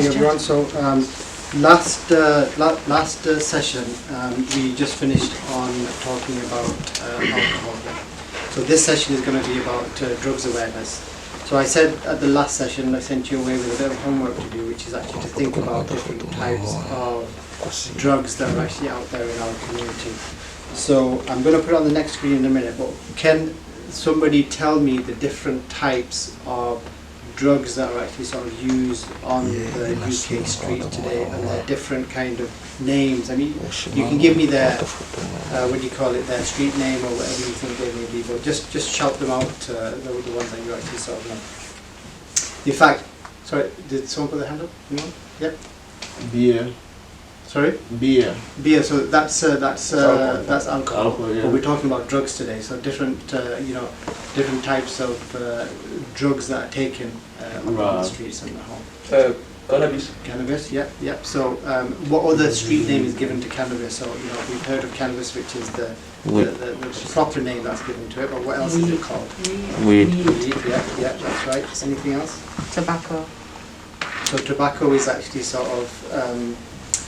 morning, everyone. So last session we just finished on talking about alcohol. So this session is going to be about drugs awareness. So I said at the last session I sent you away with a bit of homework to do, which is actually to think about different types of drugs that are actually out there in our community. So I'm going to put it on the next screen in a minute, but can somebody tell me the different types of drugs that are actually sort of used on the UK street today, and their different kind of names? I mean, you can give me their, what do you call it, their street name or whatever you think they may be, but just shout them out, the ones that you actually sort of know. In fact, sorry, did someone put their hand up? Anyone? Yep. Beer. Sorry? Beer. Beer. So that's alcohol. Yeah. But we're talking about drugs today. So different, different types of drugs that are taken on the streets and at home. Cannabis. Cannabis. Yep. Yep. So what other street name is given to cannabis? So we've heard of cannabis, which is the proper name that's given to it. But what else is it called? Weed. Weed. Yeah. That's right. Anything else? Tobacco. So tobacco is actually sort of.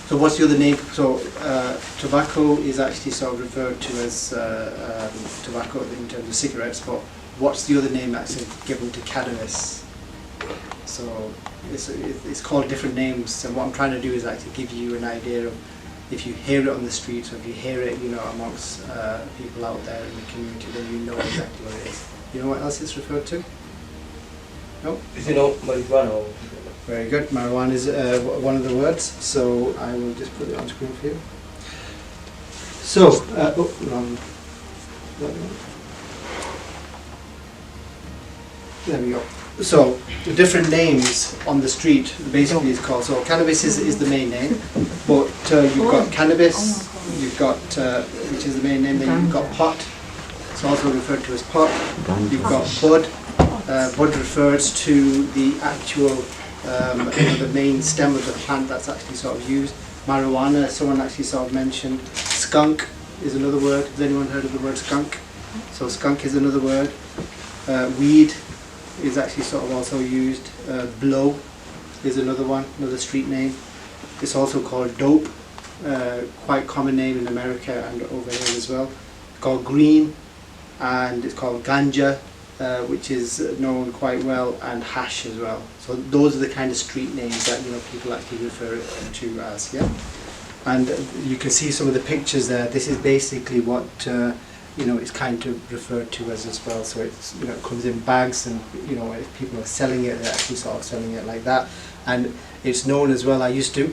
So what's the other name? So tobacco is actually sort of referred to as tobacco in terms of cigarettes, but what's the other name that's given to cannabis? So it's called different names, and what I'm trying to do is actually give you an idea of, if you hear it on the streets or if you hear it, amongst people out there in the community, then you know exactly what it is. You know what else it's referred to? No? Is it marijuana? Very good. Marijuana is one of the words, so I will just put it on screen for you. So, there we go. So, the different names on the street basically is called. So, cannabis is the main name, but you've got cannabis, you've got which is the main name. Then you've got pot. It's also referred to as pot. You've got bud. Bud refers to the actual. The main stem of the plant that's actually sort of used. Marijuana, someone actually sort of mentioned. Skunk is another word. Has anyone heard of the word skunk? So skunk is another word. Weed is actually sort of also used. Blow is another one, another street name. It's also called dope, quite common name in America and over here as well. It's called green, and it's called ganja, which is known quite well, and hash as well. So those are the kind of street names that people actually refer it to as. Yeah, and you can see some of the pictures there. This is basically what it's kind of referred to as well. So it's it comes in bags, and if people are selling it, they're actually sort of selling it like that. And it's known as well. I used to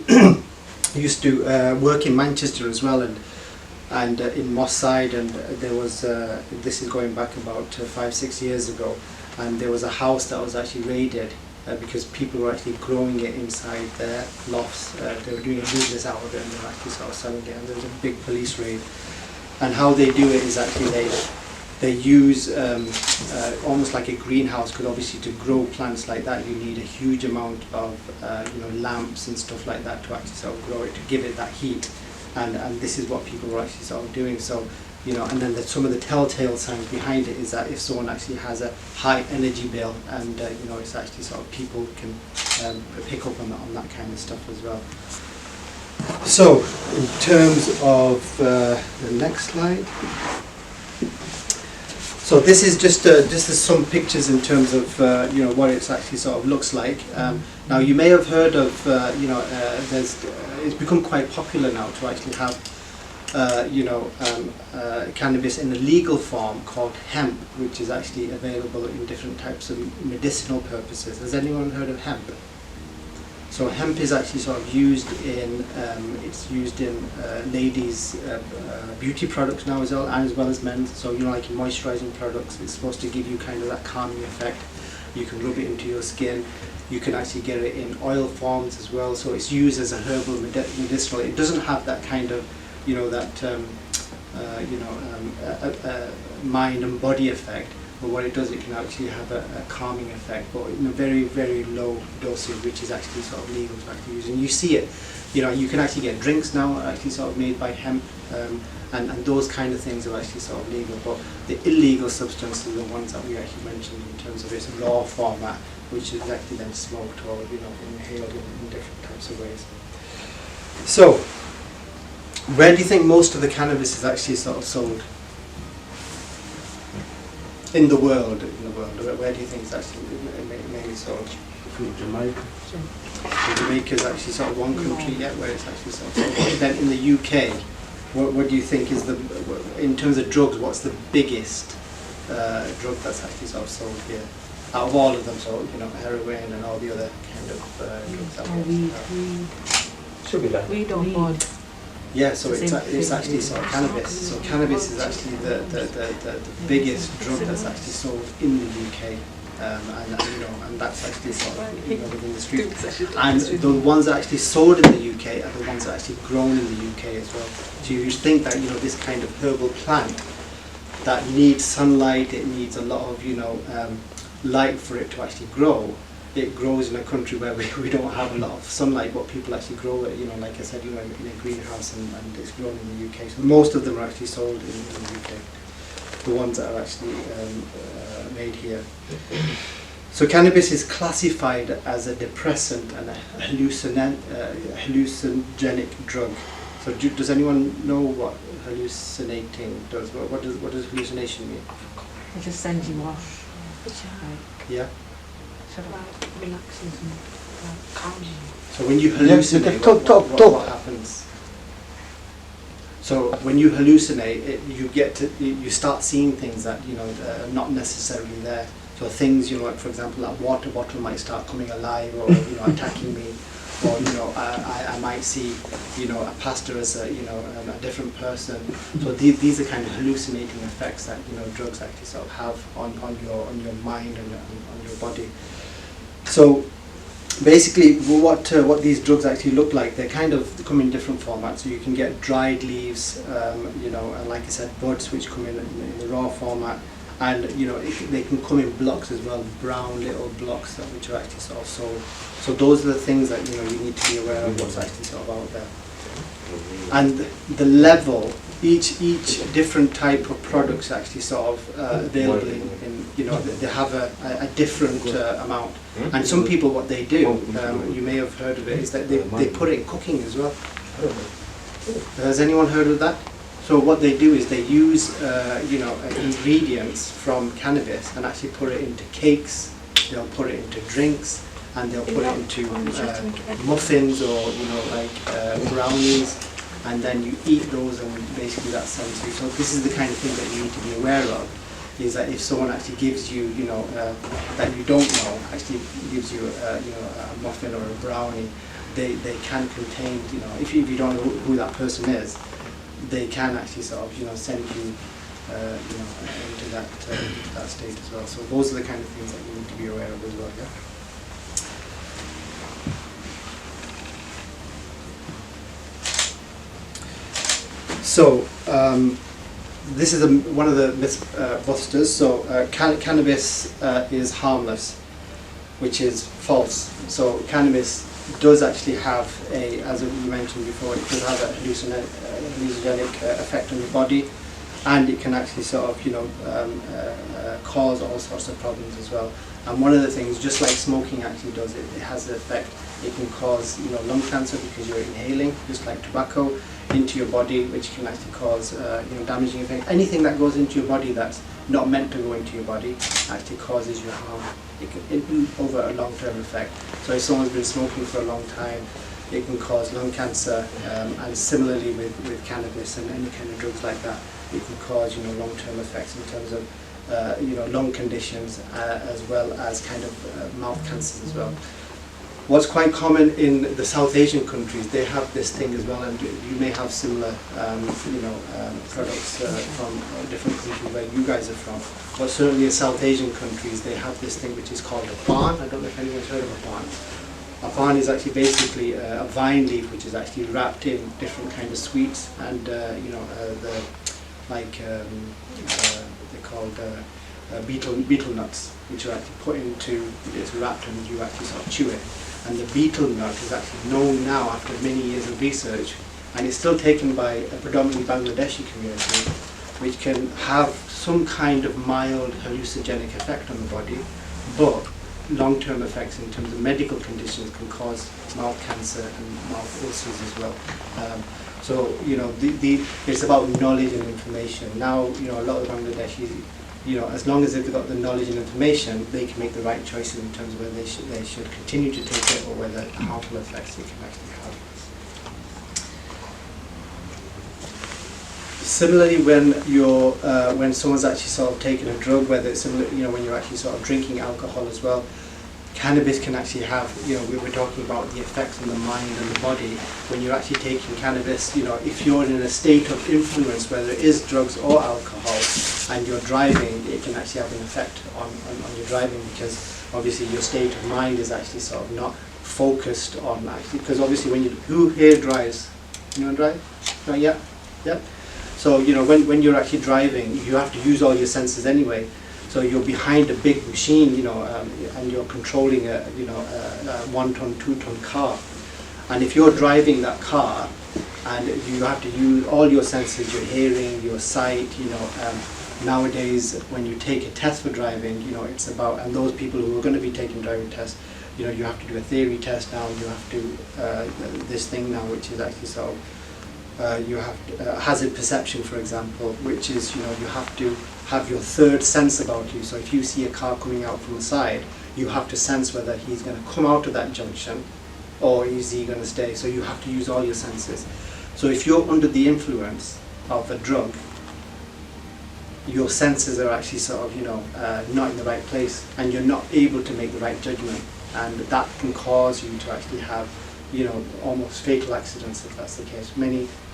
work in Manchester as well, and in Moss Side, and there was this is going back about 5-6 years ago, and there was a house that was actually raided because people were actually growing it inside their lofts. They were doing a business out of it, and they were actually sort of selling it, and there was a big police raid. And how they do it is actually they use almost like a greenhouse, because obviously to grow plants like that you need a huge amount of lamps and stuff like that to actually sort of grow it, to give it that heat. And this is what people were actually sort of doing. So, and then some of the telltale signs behind it is that if someone actually has a high energy bill, and it's actually sort of people can pick up on that kind of stuff as well. So, in terms of the next slide. So this is just some pictures in terms of what it's actually sort of looks like. Now you may have heard of it's become quite popular now to actually have cannabis in a legal form called hemp, which is actually available in different types of medicinal purposes. Has anyone heard of hemp? So hemp is actually sort of used in ladies' beauty products now as well as men's. So like in moisturising products, it's supposed to give you kind of that calming effect. You can rub it into your skin. You can actually get it in oil forms as well. So it's used as a herbal medicinal. It doesn't have that kind of mind and body effect. But what it does, it can actually have a calming effect, but in a very, very low dosage, which is actually sort of legal to actually use. And you see it, you can actually get drinks now actually sort of made by hemp. And those kind of things are actually sort of legal. But the illegal substances are the ones that we actually mentioned in terms of its raw format, which is actually then smoked or inhaled in different types of ways. So, where do you think most of the cannabis is actually sort of sold? In the world, where do you think it's actually mainly sold? From Jamaica. Jamaica is actually sort of one country yet where it's actually sort of sold. Then in the UK, what do you think is in terms of drugs, what's the biggest drug that's actually sort of sold here? Out of all of them, so heroin and all the other kind of drugs that we have. Should be like. We don't want. Yeah, so it's actually sort of cannabis. So cannabis is actually the biggest drug that's actually sold in the UK, and that's actually sort of within the street. And the ones that are actually sold in the UK are the ones that are actually grown in the UK as well. So you think that this kind of herbal plant that needs sunlight, it needs a lot of light for it to actually grow. It grows in a country where we don't have a lot of sunlight, but people actually grow it, like I said, in a greenhouse, and it's grown in the UK. So most of them are actually sold in the UK, the ones that are actually made here. So cannabis is classified as a depressant and a hallucinogenic drug. So does anyone know what hallucinating does? What does hallucination mean? It just sends you off. Yeah. Sort of relaxes and calms you. So when you hallucinate, what happens? So when you hallucinate, you start seeing things that are not necessarily there. So things like, for example, that water bottle might start coming alive, or attacking me, or I might see a pastor as a different person. So these are kind of hallucinating effects that drugs actually sort of have on your mind and on your body. So basically, what these drugs actually look like, they kind of come in different formats. So you can get dried leaves, and like I said, buds, which come in the raw format, and they can come in blocks as well, brown little blocks which are actually sort of sold. So those are the things that you need to be aware of what's actually sort of out there. And the level, each different type of products actually sort of available in they have a different amount. And some people, what they do, you may have heard of it, is that they put it in cooking as well. Has anyone heard of that? So what they do is they use ingredients from cannabis and actually put it into cakes. They'll put it into drinks, and they'll put it into muffins or brownies, and then you eat those, and basically that sounds you. So this is the kind of thing that you need to be aware of, is that if someone actually gives you that you don't know, actually gives you a muffin or a brownie, they can contain if you don't know who that person is, they can actually sort of send you into that state as well. So those are the kind of things that you need to be aware of as well. Yeah. So this is one of the mythbusters. So cannabis is harmless, which is false. So cannabis does actually have as we mentioned before, it does have a hallucinogenic effect on your body, and it can actually sort of cause all sorts of problems as well. And one of the things, just like smoking actually does, it has the effect. It can cause lung cancer because you're inhaling, just like tobacco, into your body, which can actually cause damaging effects. Anything that goes into your body that's not meant to go into your body actually causes you harm. It can over a long-term effect. So if someone's been smoking for a long time, it can cause lung cancer, and similarly with cannabis and any kind of drugs like that, it can cause long-term effects in terms of lung conditions, as well as kind of mouth cancers as well. What's quite common in the South Asian countries, they have this thing as well, and you may have similar products from different countries where you guys are from. But certainly in South Asian countries, they have this thing which is called a baan. I don't know if anyone's heard of a baan. A baan is actually basically a vine leaf which is actually wrapped in different kind of sweets, and they're called betel nuts, which are actually put into, it's wrapped and you actually sort of chew it. And the betel nut is actually known now, after many years of research, and it's still taken by a predominantly Bangladeshi community, which can have some kind of mild hallucinogenic effect on the body, but long-term effects in terms of medical conditions can cause mouth cancer and mouth ulcers as well. So, you know, it's about knowledge and information. Now, you know, a lot of Bangladeshis, you know, as long as they've got the knowledge and information, they can make the right choices in terms of whether they should continue to take it or whether harmful effects it can actually have. Similarly, when someone's actually sort of taking a drug, whether it's similar, you know, when you're actually sort of drinking alcohol as well, cannabis can actually have, you know, we were talking about the effects on the mind and the body. When you're actually taking cannabis, you know, if you're in a state of influence, whether it is drugs or alcohol, and you're driving, it can actually have an effect on your driving, because obviously your state of mind is actually sort of not focused on actually, because obviously who here drives? Anyone drive? Not yet? Yeah. So, you know, when you're actually driving, you have to use all your senses anyway. So you're behind a big machine, you know, and you're controlling a 1 ton, 2 ton car. And if you're driving that car, and you have to use all your senses, your hearing, your sight, you know, nowadays when you take a test for driving, you know, it's about, and those people who are going to be taking driving tests, you know, you have to do a theory test now, you have to do this thing now, which is actually sort of, you have hazard perception, for example, which is, you know, you have to have your third sense about you. So if you see a car coming out from the side, you have to sense whether he's going to come out of that junction or is he going to stay. So you have to use all your senses. So if you're under the influence of a drug, your senses are actually sort of, you know, not in the right place, and you're not able to make the right judgment, and that can cause you to actually have, you know, almost fatal accidents if that's the case.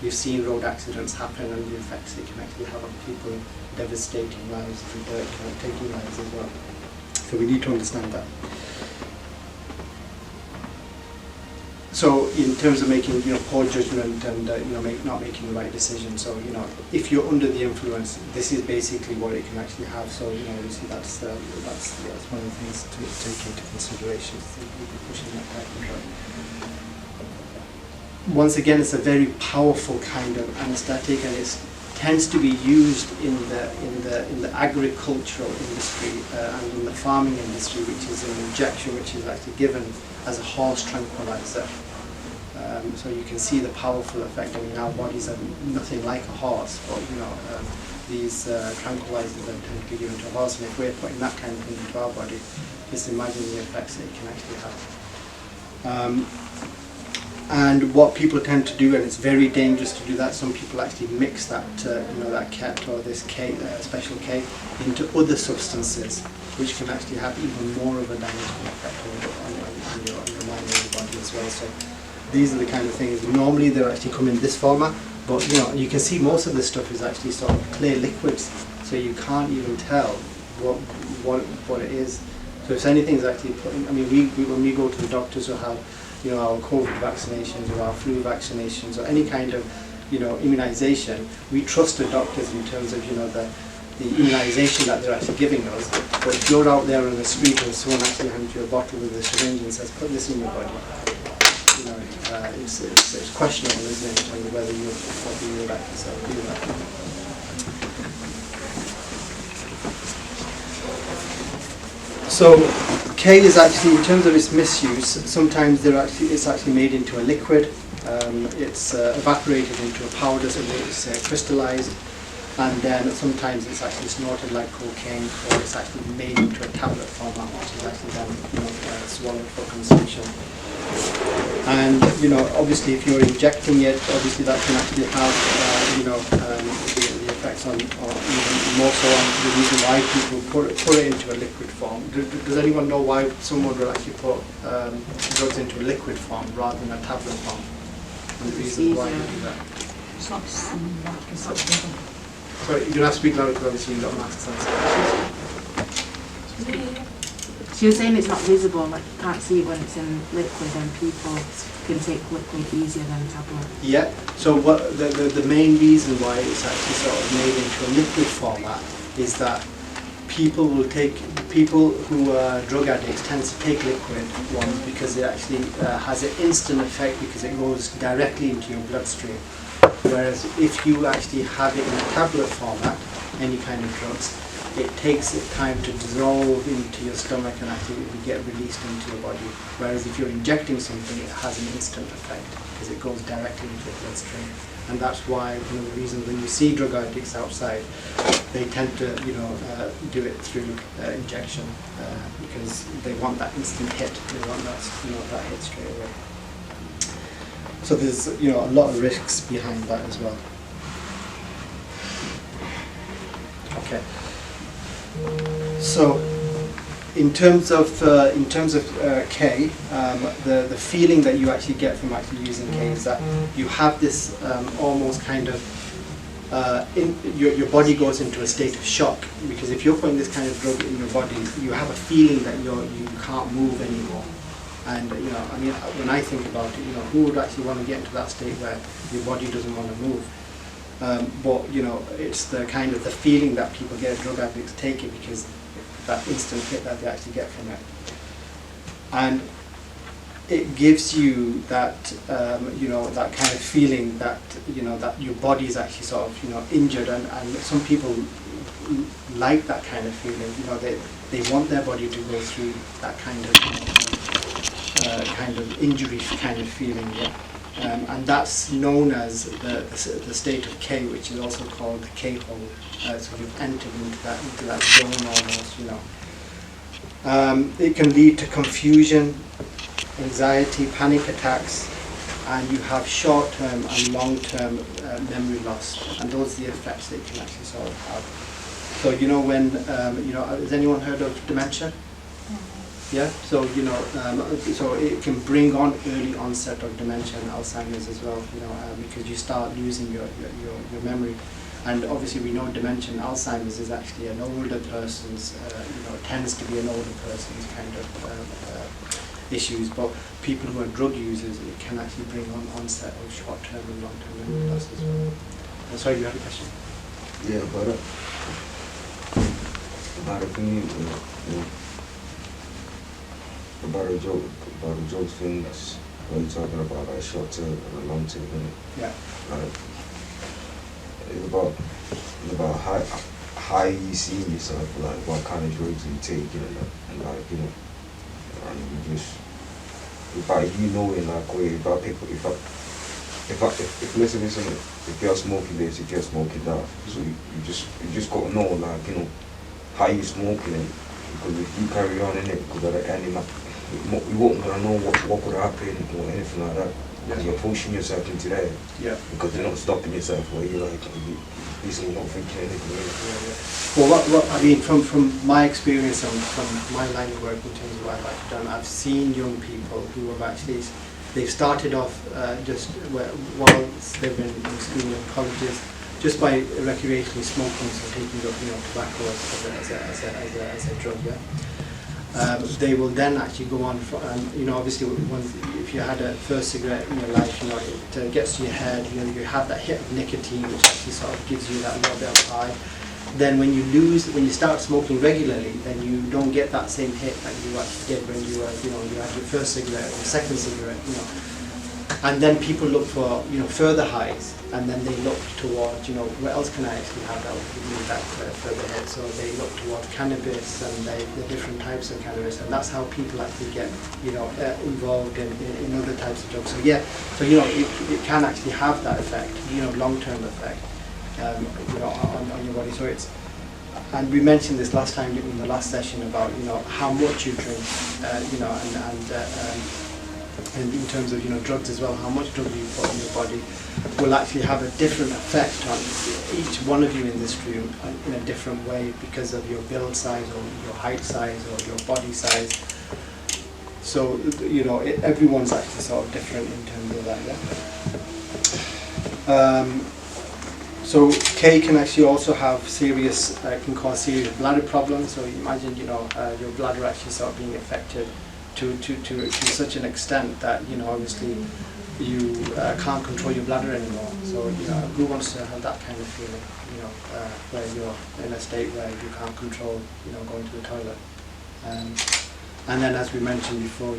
You've seen road accidents happen, and the effects it can actually have on people, devastating lives and taking lives as well. So we need to understand that. So in terms of making, you know, poor judgment and you know, not making the right decision. So, you know, if you're under the influence, this is basically what it can actually have. So, you know, obviously that's one of the things to take into consideration. So you'll be pushing that type of drug. Once again, it's a very powerful kind of anesthetic, and it tends to be used in the agricultural industry and in the farming industry, which is an injection which is actually given as a horse tranquilizer. So you can see the powerful effect. I mean, our bodies are nothing like a horse, but you know, these tranquilizers are tend to be given to a horse, and if we're putting that kind of thing into our body, just imagine the effects that it can actually have. And what people tend to do, and it's very dangerous to do that, some people actually mix that, you know, that ket or this K, special K, into other substances, which can actually have even more of a damaging effect on your mind and your body as well. So these are the kind of things. Normally they actually come in this format, but you know, you can see most of this stuff is actually sort of clear liquids, so you can't even tell what it is. So if anything's actually put in, I mean, when we go to the doctors or have, you know, our COVID vaccinations or our flu vaccinations or any kind of, you know, immunization, we trust the doctors in terms of, you know, the immunization that they're actually giving us. But if you're out there on the street and someone actually hands you a bottle with a syringe and says, put this in your body, you know, it's questionable, isn't it, in terms of whether you would actually sort of do that. So K is actually, in terms of its misuse, sometimes it's actually made into a liquid, it's evaporated into a powder, so it's crystallized, and then sometimes it's actually snorted like cocaine, or it's actually made into a tablet format, which is actually then, you know, swallowed for consumption. And, you know, obviously if you're injecting it, obviously that can actually have, you know, the effects on, or even more so on the reason why people put it into a liquid form. Does anyone know why someone would actually put drugs into a liquid form rather than a tablet form? And the reason why you do that? It's not visible. Sorry, you're going to have to speak louder because obviously you've got masks on. So you're saying it's not visible, like you can't see it when it's in liquid, and people can take liquid easier than a tablet? Yeah, so what the main reason why it's actually sort of made into a liquid format is that people who are drug addicts tend to take liquid, one, because it actually has an instant effect because it goes directly into your bloodstream. Whereas if you actually have it in a tablet format, any kind of drugs, it takes time to dissolve into your stomach and actually get released into your body. Whereas if you're injecting something, it has an instant effect because it goes directly into your bloodstream. And that's why one of the reasons when you see drug addicts outside, they tend to, do it through injection because they want that instant hit. They want that, that hit straight away. So there's, a lot of risks behind that as well. Okay. So, in terms of K, the feeling that you actually get from actually using K is that you have this almost kind of your body goes into a state of shock, because if you're putting this kind of drug in your body, you have a feeling that you can't move anymore. And when I think about it, who would actually want to get into that state where your body doesn't want to move? But it's the kind of the feeling that people get, drug addicts take it, because that instant hit that they actually get from it, and it gives you that that kind of feeling that that your body is actually sort of injured, and some people like that kind of feeling. They want their body to go through that kind of injury kind of feeling. And that's known as the state of K, which is also called the K-hole. So you've entered into that zone almost, It can lead to confusion, anxiety, panic attacks, and you have short-term and long-term memory loss, and those are the effects that you can actually sort of have. So when has anyone heard of dementia? Yeah, so so it can bring on early onset of dementia and Alzheimer's as well, because you start losing your memory. And obviously we know dementia and Alzheimer's is actually an older person's, tends to be an older person's kind of issues, but people who are drug users, it can actually bring on onset of short-term and long-term memory loss as well. Sorry, you had a question? Yeah, about a thing, about a joke thing, that's what you're talking about, like short-term and long-term. Yeah. It's about how you see yourself, like what kind of drugs you take, and like and you just about knowing like where about people if let's say something, if you're smoking this, if you're smoking that, so you just gotta know like how you smoking it, because if you carry on in it, because at the end you won't gonna know what could happen or anything like that. Because you're pushing yourself into that. Yeah. Because you're not stopping yourself where you're like, you're not thinking anything. Well, what I mean, from my experience and from my line of work in terms of what I've done, I've seen young people who have actually, they've started off just while they've been in school and colleges, just by recreationally smoking, so taking up tobacco as a drug. Yeah. They will then actually go on, obviously if you had a first cigarette in your life, it gets to your head, you have that hit of nicotine, which actually sort of gives you that little bit of high. Then when you start smoking regularly, then you don't get that same hit that you actually did when you had your first cigarette or your second cigarette, And then people look for, further highs, and then they look towards, where else can I actually have that will give me that further hit? So they look towards cannabis and the different types of cannabis, and that's how people actually get, involved in other types of drugs. So yeah, it can actually have that effect, long-term effect, on your body. So it's, and we mentioned this last time in the last session about, how much you drink, and in terms of drugs as well, how much drug you put in your body will actually have a different effect on each one of you in this room in a different way, because of your build size or your height size or your body size. So everyone's actually sort of different in terms of that. Yeah. So K can actually also have can cause serious bladder problems. So you imagine your bladder actually sort of being affected to such an extent that obviously can't control your bladder anymore. So who wants to have that kind of feeling? Where you're in a state where you can't control going to the toilet. And then, as we mentioned before,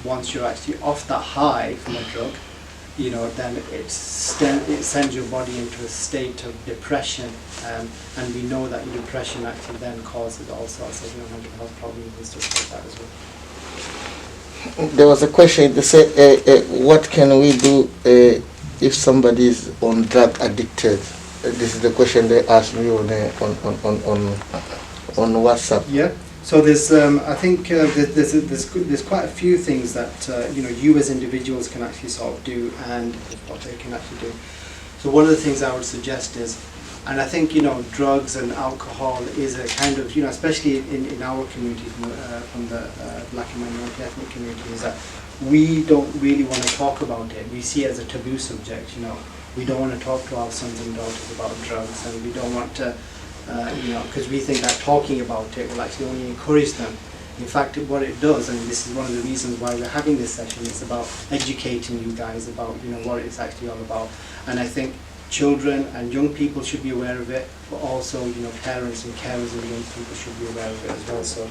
once you're actually off that high from a drug, then it sends your body into a state of depression, and we know that depression actually then causes all sorts of mental health problems and stuff like that as well. There was a question. They said, "What can we do if somebody is on drug addicted?" This is the question they asked me on WhatsApp. Yeah. So there's, I think there's quite a few things that you as individuals can actually sort of do, and what they can actually do. So one of the things I would suggest is, and I think drugs and alcohol is a kind of especially in our community from the black and minority ethnic community, is that we don't really want to talk about it. We see it as a taboo subject. We don't want to talk to our sons and daughters about drugs, and we don't want to. Because we think that talking about it will actually only encourage them. In fact, what it does, and this is one of the reasons why we're having this session, is about educating you guys about what it's actually all about. And I think children and young people should be aware of it, but also parents and carers of young people should be aware of it as well. So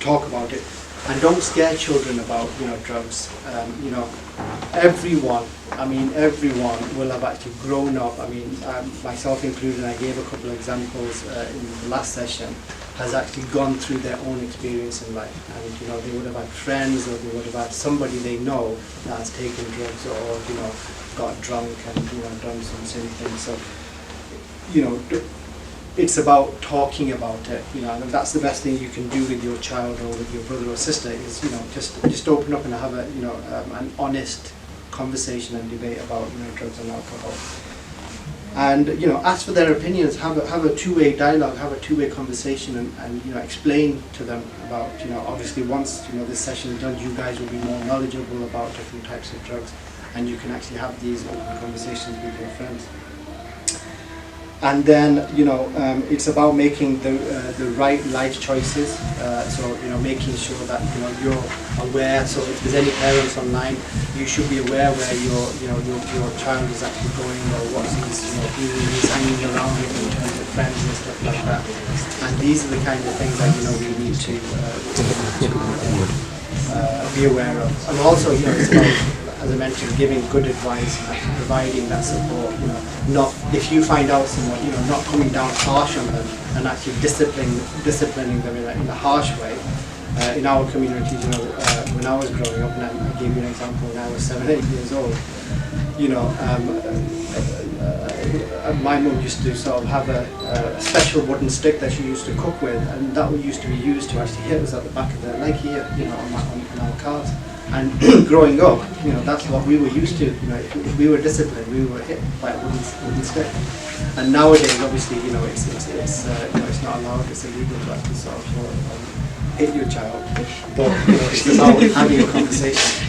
talk about it, and don't scare children about drugs. Everyone will have actually grown up. Myself included, I gave a couple of examples in the last session, has actually gone through their own experience in life, and they would have had friends, or they would have had somebody they know that has taken drugs, or got drunk and done some silly things. So it's about talking about it, and that's the best thing you can do with your child or with your brother or sister, is just open up and have a an honest conversation and debate about drugs and alcohol, and ask for their opinions. Have a two-way dialogue, have a two-way conversation, and explain to them about obviously once this session is done, you guys will be more knowledgeable about different types of drugs, and you can actually have these open conversations with your friends. And then it's about making the right life choices. So making sure that you're aware. So if there's any parents online, you should be aware where your child is actually going, or what who he's hanging around with in terms of friends and stuff like that. And these are the kind of things that we need to be aware of. And also it's about, as I mentioned, giving good advice and actually providing that support. Not if you find out someone, not coming down harsh on them and actually disciplining them in a harsh way. In our communities, when I was growing up, and I gave you an example when I was 7, 8 years old. My mum used to sort of have a special wooden stick that she used to cook with, and that used to be used to actually hit us at the back of the leg here, on our calves. And growing up, that's what we were used to. If we were disciplined, we were hit by a wooden stick. And nowadays, obviously, it's not allowed. It's illegal to actually sort of hit your child. But it's about having a conversation.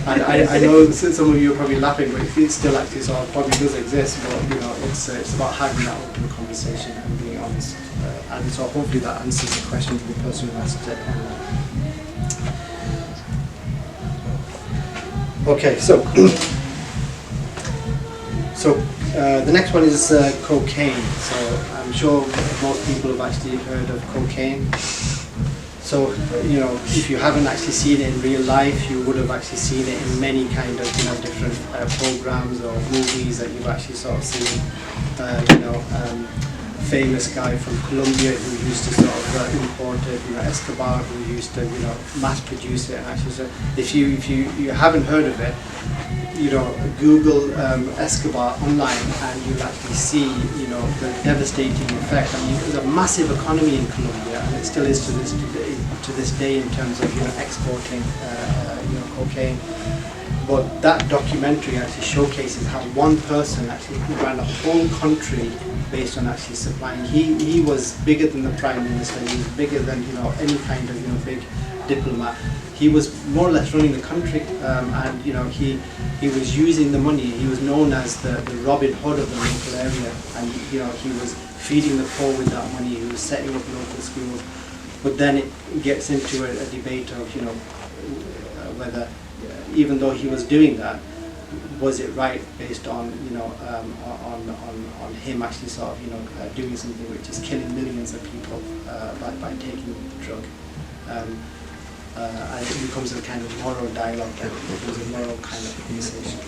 And I know some of you are probably laughing, but it still actually sort of probably does exist. But it's about having that open conversation and being honest. And so hopefully that answers the question to the person who asked it. Okay, so the next one is cocaine. So I'm sure most people have actually heard of cocaine. So if you haven't actually seen it in real life, you would have actually seen it in many kind of different programs or movies that you've actually sort of seen. Famous guy from Colombia who used to sort of import it, Escobar, who used to mass produce it. And actually, so if you haven't heard of it, Google Escobar online, and you'll actually see the devastating effect. There's a massive economy in Colombia, and it still is to this day in terms of exporting cocaine. But that documentary actually showcases how one person actually ran a whole country based on actually supplying. He was bigger than the Prime Minister. He was bigger than any kind of big diplomat. He was more or less running the country, and he was using the money. He was known as the Robin Hood of the local area, and he was feeding the poor with that money. He was setting up local schools. But then it gets into a debate of whether even though he was doing that, was it right based on on him actually sort of doing something which is killing millions of people by taking the drug? And it becomes a kind of moral dialogue, it becomes a moral kind of conversation.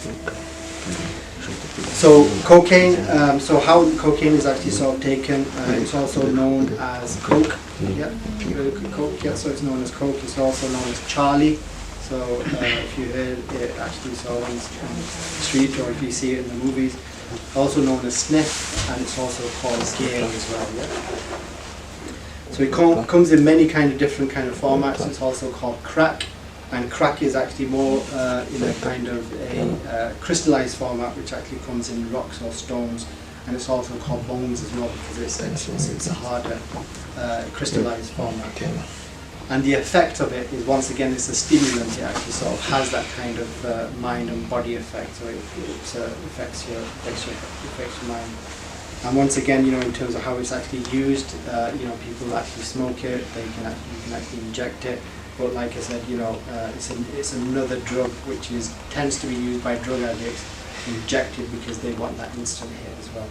So cocaine, so how cocaine is actually sort of taken, it's also known as coke. Yeah, coke. Yeah, so it's known as coke. It's also known as Charlie. So if you heard it actually saw on the street, or if you see it in the movies, also known as sniff, and it's also called Gale as well. Yeah. So it comes in many kind of different kind of formats. It's also called crack, and crack is actually more in a kind of a crystallized format, which actually comes in rocks or stones, and it's also called bones as well, because it's a harder crystallized format. And the effect of it is, once again, it's a stimulant. It actually sort of has that kind of mind and body effect, so it affects your mind. And once again, in terms of how it's actually used, people actually smoke it. You can actually inject it. But like I said, it's another drug which tends to be used by drug addicts, injected because they want that instant hit as well.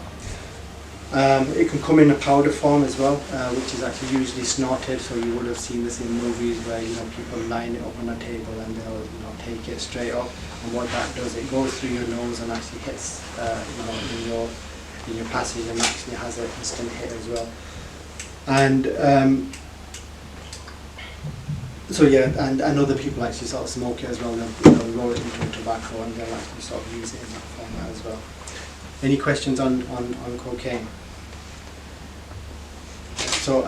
It can come in a powder form as well, which is actually usually snorted. So you would have seen this in movies where people line it up on a table and they'll take it straight up. And what that does, it goes through your nose and actually hits in your passage, and actually has an instant hit as well. And and other people actually sort of smoke it as well. They'll roll it into tobacco and they'll actually sort of use it in that format as well. Any questions on cocaine? So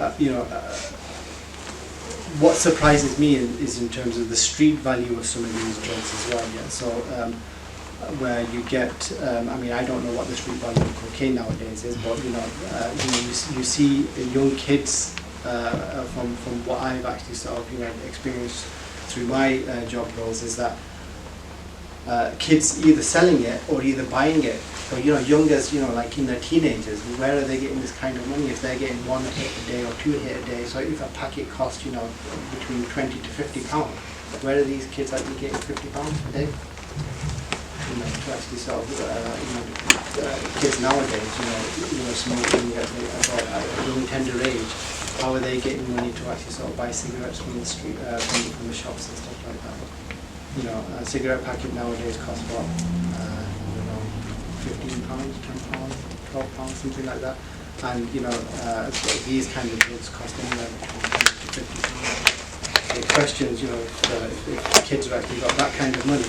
what surprises me is in terms of the street value of some of these drugs as well. Yeah. So where you get, I don't know what the street value of cocaine nowadays is, but you see young kids from what I've actually sort of experienced through my job roles, is that kids either selling it or either buying it. So young as like in their teenagers, where are they getting this kind of money if they're getting 1 hit a day or 2 hit a day? So if a packet costs between 20 to 50 pounds, where are these kids actually getting 50 pounds a day? To actually sort of kids nowadays, smoking at a young tender age. How are they getting money to actually sort of buy cigarettes from the street, from the shops and stuff like that? A cigarette packet nowadays costs what? 15 pounds, 10 pounds, 12 pounds, something like that. And these kind of goods cost anywhere between 10 to 50 pounds. So the question is, if kids have actually got that kind of money,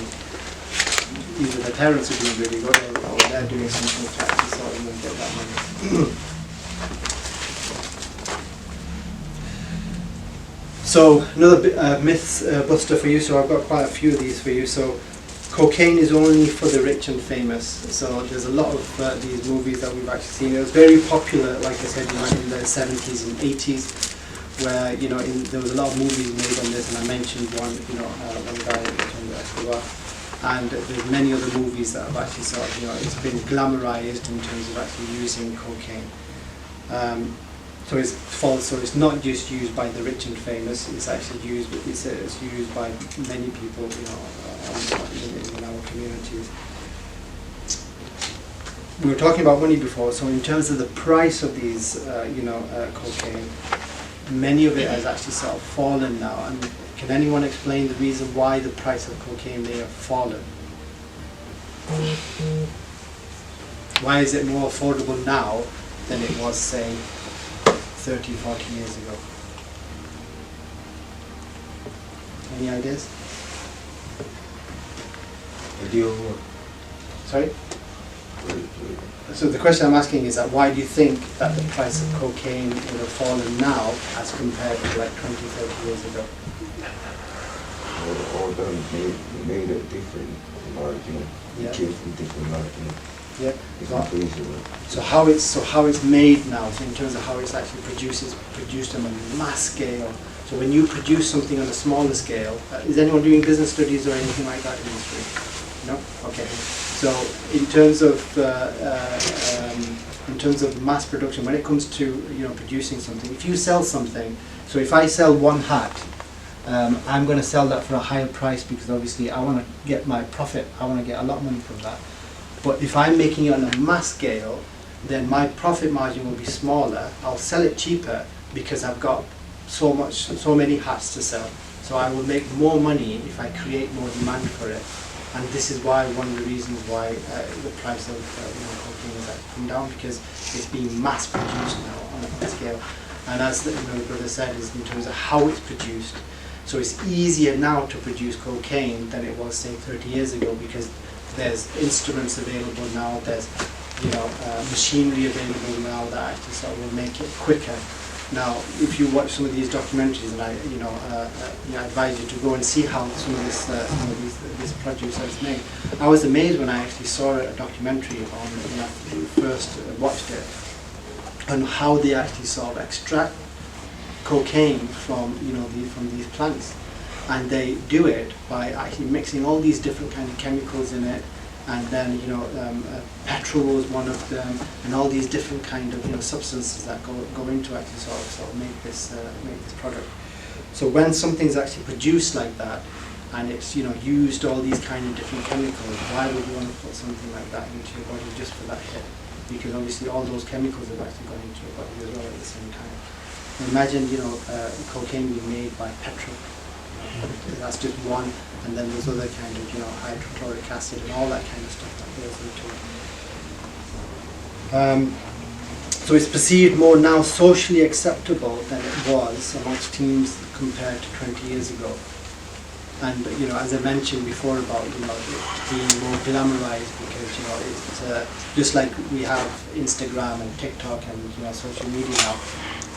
either their parents are doing really good or they're doing something to actually sort of get that money. So another myth buster for you. So I've got quite a few of these for you. So cocaine is only for the rich and famous. So there's a lot of these movies that we've actually seen. It was very popular, like I said, in the 70s and 80s, where there was a lot of movies made on this, and I mentioned one guy, and there's many other movies that have actually sort of it's been glamorized in terms of actually using cocaine. So it's false. So it's not just used by the rich and famous. It's actually used. It's used by many people, in our communities. We were talking about money before. So in terms of the price of these, cocaine, many of it has actually sort of fallen now. And can anyone explain the reason why the price of cocaine may have fallen? Why is it more affordable now than it was, say, 30, 40 years ago? Any ideas? Sorry? So the question I'm asking is that why do you think that the price of cocaine would have fallen now as compared to like 20, 30 years ago? All done made it different, it came from different Yeah. different So how it's made now, so in terms of how it's actually produced on a mass scale. So when you produce something on a smaller scale, is anyone doing business studies or anything like that in the industry? No? Okay. So in terms of mass production, when it comes to producing something, if you sell something, so if I sell one hat, I'm going to sell that for a higher price because obviously I want to get my profit. I want to get a lot of money from that. But if I'm making it on a mass scale, then my profit margin will be smaller. I'll sell it cheaper because I've got so many hats to sell. So I will make more money if I create more demand for it. And this is why one of the reasons why the price of cocaine has actually come down, because it's being mass produced now on a scale. And as the brother said, is in terms of how it's produced. So it's easier now to produce cocaine than it was, say, 30 years ago, because there's instruments available now, there's machinery available now that actually sort of will make it quicker. Now, if you watch some of these documentaries, and I advise you to go and see how some of this produce is made. I was amazed when I actually saw a documentary on when I first watched it, on how they actually sort of extract cocaine from from these plants, and they do it by actually mixing all these different kind of chemicals in it. And then petrol is one of them, and all these different kind of substances that go into actually sort of make this product. So when something's actually produced like that, and it's used all these kind of different chemicals, why would you want to put something like that into your body just for that hit? Because obviously all those chemicals have actually gone into your body as well at the same time. Imagine cocaine being made by petrol. That's just one, and then there's other kind of hydrochloric acid and all that kind of stuff that goes into it. So it's perceived more now socially acceptable than it was amongst teens compared to 20 years ago. And as I mentioned before about it being more glamorized, because it's just like we have Instagram and TikTok and social media now.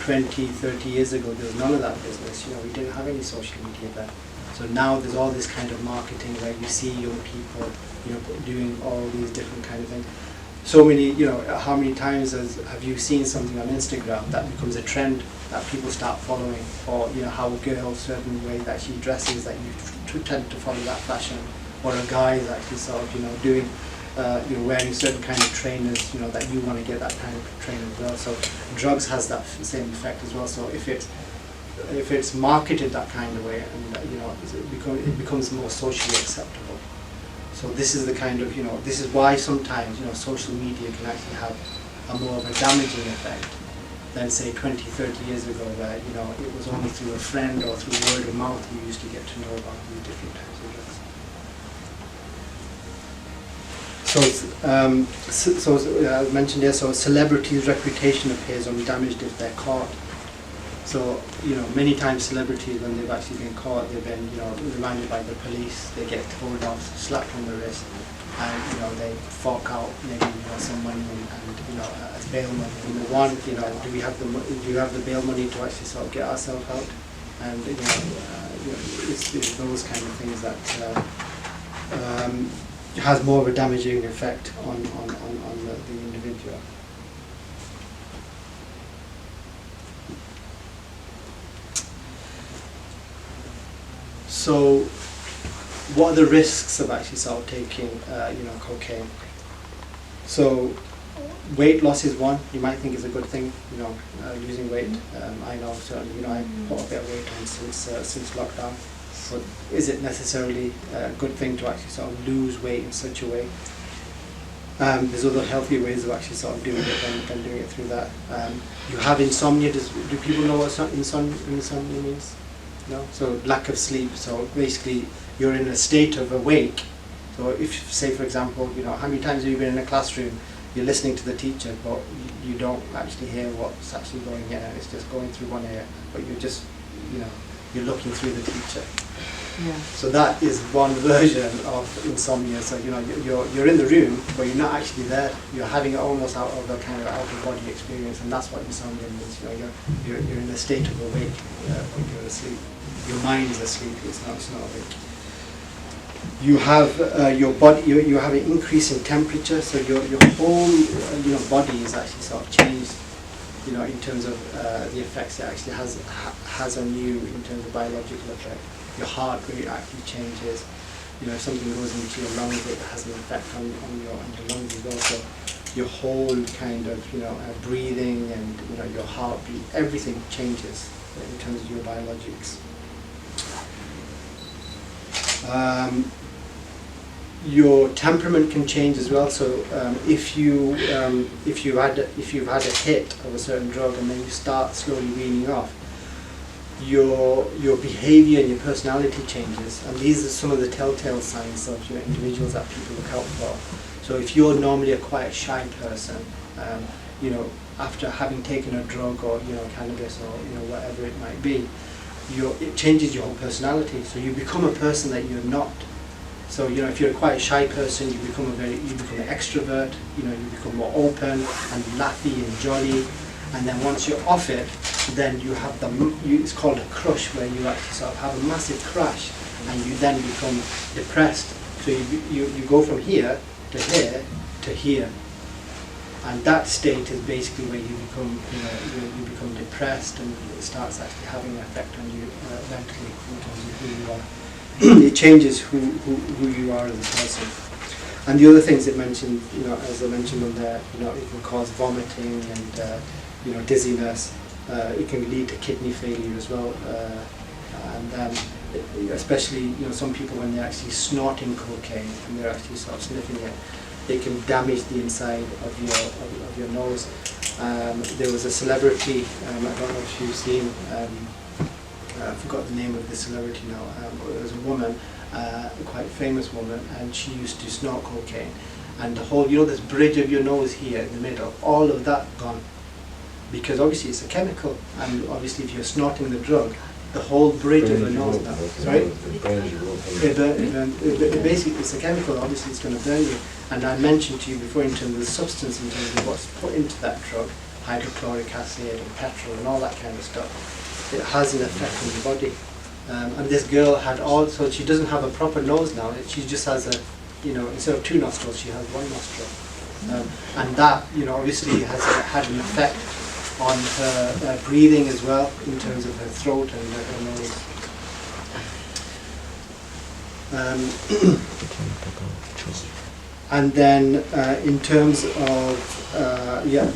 20, 30 years ago, there was none of that business. We didn't have any social media then. So now there's all this kind of marketing where you see young people, doing all these different kind of things. So many, how many times have you seen something on Instagram that becomes a trend that people start following, or how a girl certain way that she dresses, that you tend to follow that fashion, or a guy is actually sort of doing. Wearing certain kind of trainers, that you want to get that kind of trainer as well. So drugs has that same effect as well. So if it's marketed that kind of way, and it becomes more socially acceptable. So this is the kind of this is why sometimes social media can actually have a more of a damaging effect than say 20, 30 years ago, where it was only through a friend or through word of mouth you used to get to know about these different types of drugs. So I mentioned there, so celebrities' reputation appears undamaged if they're caught. So, many times celebrities, when they've actually been caught, they've been, reminded by the police, they get told off, slapped on the wrist, and, they fork out maybe, some money and as bail money. Number one, do you have the bail money to actually sort of get ourselves out? And, it's those kind of things that has more of a damaging effect on the individual. So, what are the risks of actually sort of taking, cocaine? So, weight loss is one. You might think is a good thing, losing weight. I know certainly, I put a bit of weight on since lockdown. But is it necessarily a good thing to actually sort of lose weight in such a way? There's other healthier ways of actually sort of doing it than doing it through that. You have insomnia. Do people know what insomnia means? No? So lack of sleep. So basically you're in a state of awake. So if, say for example, how many times have you been in a classroom, you're listening to the teacher, but you don't actually hear what's actually going in, and it's just going through one ear, but you're just, you're looking through the teacher. Yeah. So that is one version of insomnia. So you're in the room, but you're not actually there. You're having it almost out of a kind of out of body experience, and that's what insomnia means. You're in a state of awake, but you're asleep. Your mind is asleep. It's not awake. You have your body. You have an increase in temperature. So your whole body is actually sort of changed. In terms of the effects it actually has on you in terms of biological effect. Your heart rate actually changes. If something goes into your lungs, it has an effect on your lungs as well. So your whole kind of breathing and your heartbeat, everything changes in terms of your biologics. Your temperament can change as well. So if you've had a hit of a certain drug and then you start slowly weaning off, your behaviour and your personality changes, and these are some of the telltale signs of your individuals that people look out for. So if you're normally a quite shy person, you know, after having taken a drug or cannabis or whatever it might be, it changes your whole personality. So you become a person that you're not. So if you're quite a shy person, you become an extrovert. You become more open and laughy and jolly. And then once you're off it, then you have it's called a crush, where you actually sort of have a massive crash, and you then become depressed. So you go from here to here to here, and that state is basically where you become you become depressed, and it starts actually having an effect on you mentally in terms of who you are. It changes who you are as a person. And the other things it mentioned, as I mentioned on there, it can cause vomiting and dizziness. It can lead to kidney failure as well, and then especially some people, when they're actually snorting cocaine and they're actually sort of sniffing it, it can damage the inside of your nose. There was a celebrity, I don't know if you've seen, I forgot the name of the celebrity now, but there was a woman, a quite famous woman, and she used to snort cocaine, and the whole, this bridge of your nose here in the middle, all of that gone, because obviously it's a chemical, and obviously if you're snorting the drug, the whole bridge of the nose now, right? It basically, it's a chemical, obviously it's going to burn you. And I mentioned to you before, in terms of the substance, in terms of what's put into that drug, hydrochloric acid and petrol and all that kind of stuff, it has an effect on your body. And this girl had so she doesn't have a proper nose now, she just has instead of 2 nostrils, she has 1 nostril. And that, obviously has had an effect on her breathing as well, in terms of her throat and her nose. And then in terms of,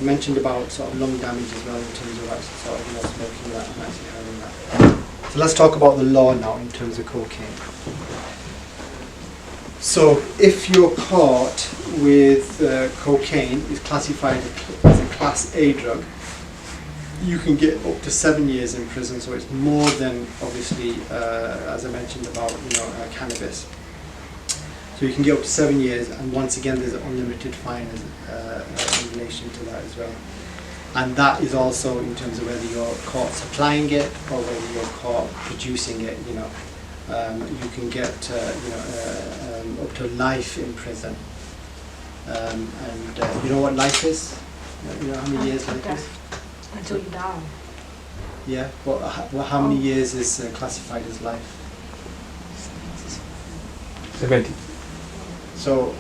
mentioned about sort of lung damage as well, in terms of actually sort of smoking that and actually having that. So let's talk about the law now in terms of cocaine. So if you're caught with cocaine, it's classified as a Class A drug, you can get up to 7 years in prison. So it's more than, obviously, as I mentioned about cannabis. So you can get up to 7 years, and once again there's an unlimited fine in relation to that as well. And that is also in terms of whether you're caught supplying it or whether you're caught producing it. You can get up to life in prison. And you know what life is? You know how many years life is? Until you die. Yeah, but how many years is classified as life? 70. So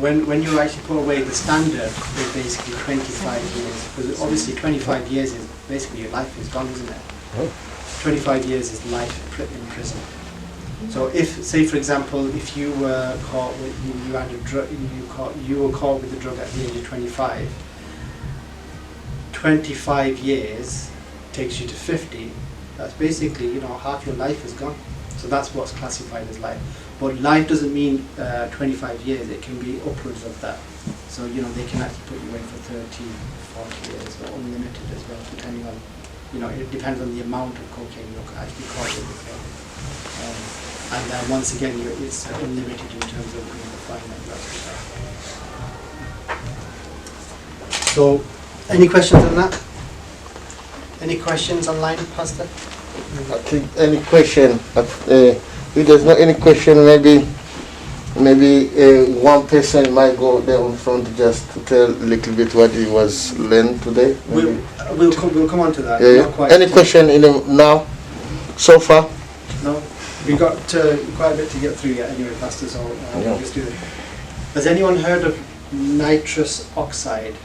when you actually put away the standard, is basically 25 years. Because obviously 25 years is basically your life is gone, isn't it? Oh. 25 years is life in prison. So if, say for example, if you were caught with you were caught with the drug at the age of 25, 25 years takes you to 50. That's basically half your life is gone. So that's what's classified as life. But life doesn't mean 25 years, it can be upwards of that. So, they can actually put you away for 30, 40 years, or unlimited as well, depending on, it depends on the amount of cocaine you're actually caught with as well. And then once again, it's unlimited in terms of the fine that you actually have. So, any questions on that? Any questions online, Pastor? I think any question, if there's not any question, maybe one person might go there in front just to tell a little bit what he was learned today. We'll come on to that. Yeah. Any question now, so far? No? We got quite a bit to get through yet anyway, Pastor, so we'll just do it. Has anyone heard of nitrous oxide?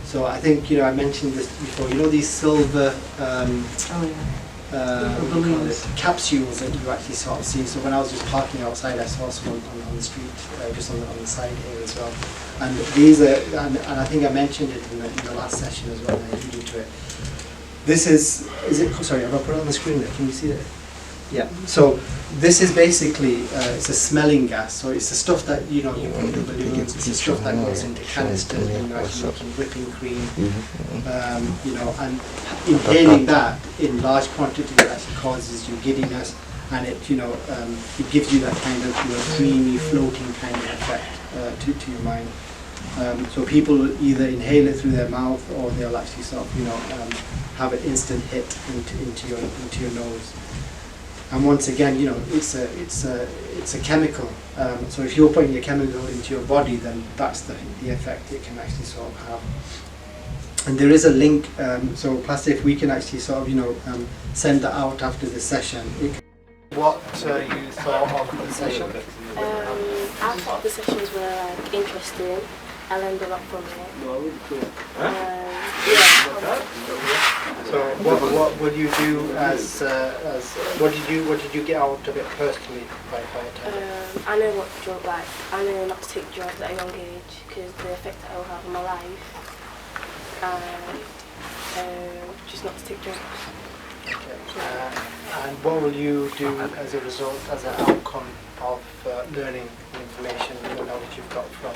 So I think, I mentioned this before, these silver capsules that you actually sort of see. So when I was just parking outside, I saw some on the street, just on the side here as well. And these are, and I think I mentioned it in the last session as well, and I alluded to it. This is it, sorry, have I put it on the screen there? Can you see it? Yeah. So this is basically it's a smelling gas. So it's the stuff that you put in the balloons. It's the stuff that goes into canisters when you're actually making whipping cream. And inhaling that in large quantities actually causes you giddiness, and it gives you that kind of creamy, floating kind of effect to your mind. So people either inhale it through their mouth, or they'll actually sort of have an instant hit into your nose. And once again, it's a chemical. So if you're putting a chemical into your body, then that's the effect it can actually sort of have. And there is a link. So Pastor, if we can actually sort of send that out after the session. What you thought of the session? I thought the sessions were interesting. I learned a lot from it. So what would you do as what did you get out of it personally by attending? I know I know not to take drugs at a young age because the effect that it will have on my life. Just not to take drugs. Okay. And what will you do as a result, as an outcome of learning the information, the knowledge you've got from?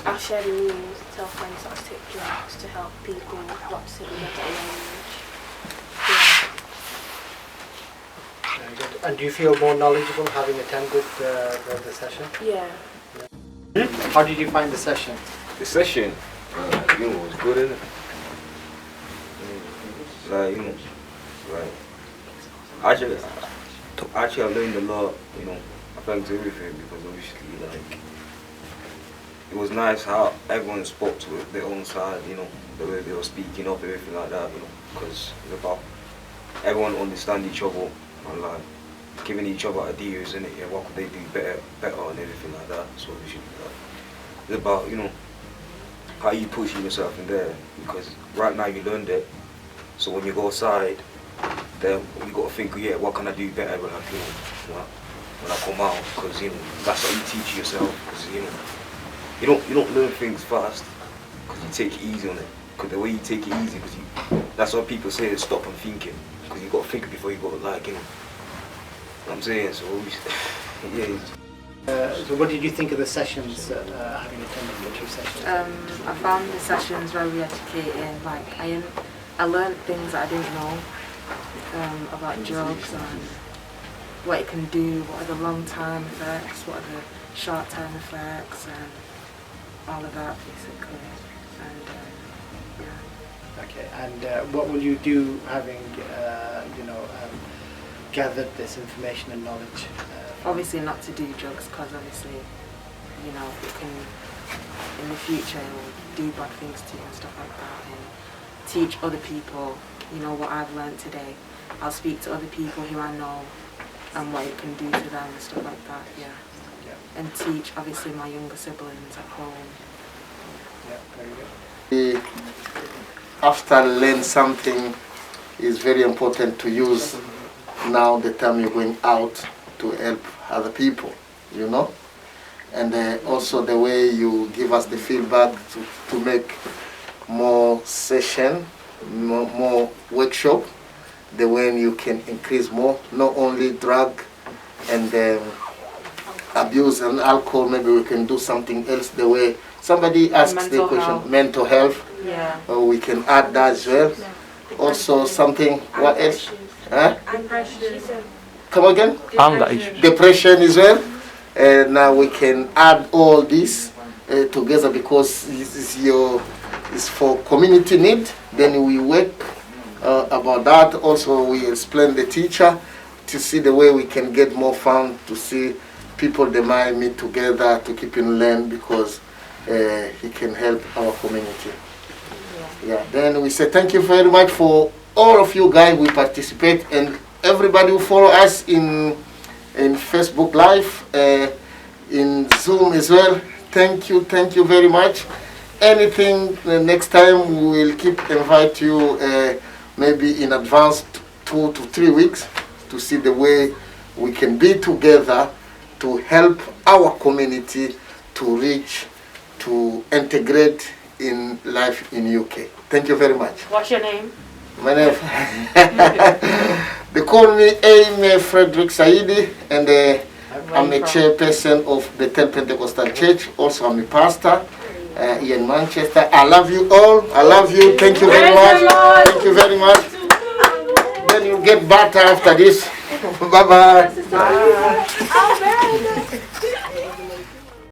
I'll share the news, tell friends not to take drugs, to help people not to take drugs at a young age. Very good. And do you feel more knowledgeable having attended the session? Yeah. How did you find the session? The session, was good, isn't it? Actually I learned a lot, thanks to everything, because obviously, it was nice how everyone spoke to their own side, the way they were speaking up, everything like that, because it's about everyone understand each other and giving each other ideas, innit? Yeah, what could they do better and everything like that. So we should it's about, how you pushing yourself in there, because right now you learned it. So when you go outside, then you got to think, yeah, what can I do better when I come out? Because that's how you teach yourself. Because you don't learn things fast, because you take it easy on it. Because the way you take it easy, that's what people say, stop and thinking. Because you got to think before you go, what I'm saying. So yeah. So what did you think of the sessions, having attended the 2 sessions? I found the sessions very educating. I learned things that I didn't know about drugs and what it can do, what are the long-term effects, what are the short-term effects, and all of that basically. And Okay, and what will you do having gathered this information and knowledge? Obviously not to do drugs, because obviously, it can, in the future, it will do bad things to you and stuff like that. And teach other people, what I've learned today. I'll speak to other people who I know and what it can do to them and stuff like that, yeah. And teach, obviously, my younger siblings at home. Yeah, very good. After learn something, is very important to use now the time you're going out to help other people, and also the way you give us the feedback to make more session, more workshop, the way you can increase more, not only drug and abuse and alcohol, maybe we can do something else, the way somebody asks the question, mental health, we can add that as well. Also something, what else? Come again? Depression as well. Now we can add all this together, because it's for community need. Then we work about that. Also we explain the teacher to see the way we can get more fun, to see people they might meet together to keep in learn, because he can help our community. Yeah. Then we say thank you very much for all of you guys who participate, and everybody who follow us in Facebook Live, in Zoom as well. Thank you very much. Anything next time we will keep invite you maybe in advance 2 to 3 weeks to see the way we can be together to help our community to reach, to integrate in life in UK. Thank you very much. What's your name? My name. The call me Aime Frederick Saidi, and I'm a chairperson of Bethel Pentecostal Church. Also, I'm a pastor here in Manchester. I love you all. I love you. Thank you very much. Thank you very much. Then you get better after this. Bye-bye. Oh, very good.